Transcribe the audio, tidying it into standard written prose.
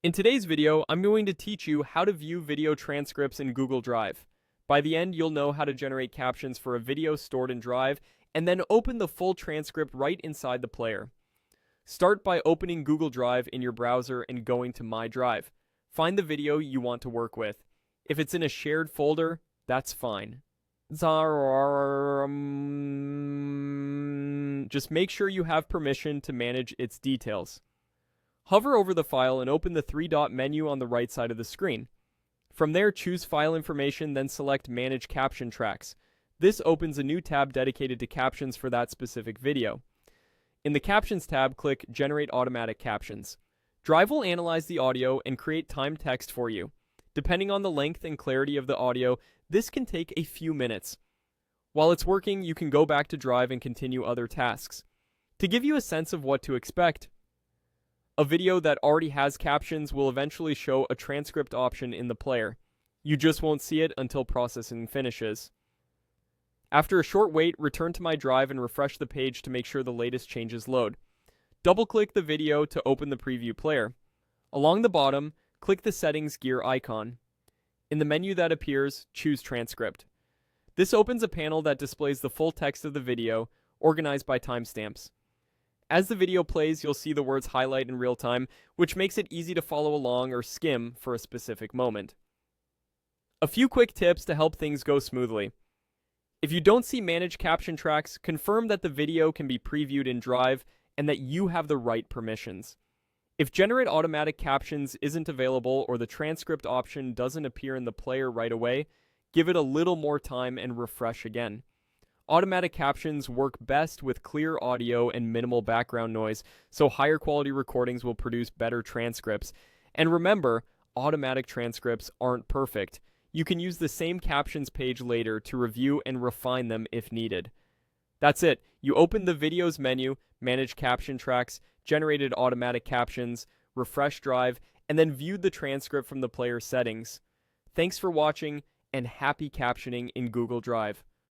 In today's video, I'm going to teach you how to view video transcripts in Google Drive. By the end, you'll know how to generate captions for a video stored in Drive, and then open the full transcript right inside the player. Start by opening Google Drive in your browser and going to My Drive. Find the video you want to work with. If it's in a shared folder, that's fine. Just make sure you have permission to manage its details. Hover over the file and open the three-dot menu on the right side of the screen. From there, choose File Information, then select Manage Caption Tracks. This opens a new tab dedicated to captions for that specific video. In the Captions tab, click Generate Automatic Captions. Drive will analyze the audio and create timed text for you. Depending on the length and clarity of the audio, this can take a few minutes. While it's working, you can go back to Drive and continue other tasks. To give you a sense of what to expect, a video that already has captions will eventually show a transcript option in the player. You just won't see it until processing finishes. After a short wait, return to My Drive and refresh the page to make sure the latest changes load. Double-click the video to open the preview player. Along the bottom, click the Settings gear icon. In the menu that appears, choose Transcript. This opens a panel that displays the full text of the video, organized by timestamps. As the video plays, you'll see the words highlight in real time, which makes it easy to follow along or skim for a specific moment. A few quick tips to help things go smoothly. If you don't see Manage Caption Tracks, confirm that the video can be previewed in Drive and that you have the right permissions. If Generate Automatic Captions isn't available or the transcript option doesn't appear in the player right away, give it a little more time and refresh again. Automatic captions work best with clear audio and minimal background noise, so higher quality recordings will produce better transcripts. And remember, automatic transcripts aren't perfect. You can use the same captions page later to review and refine them if needed. That's it. You open the Videos menu, Manage Caption Tracks, generated automatic captions, refresh Drive, and then viewed the transcript from the player settings. Thanks for watching, and happy captioning in Google Drive.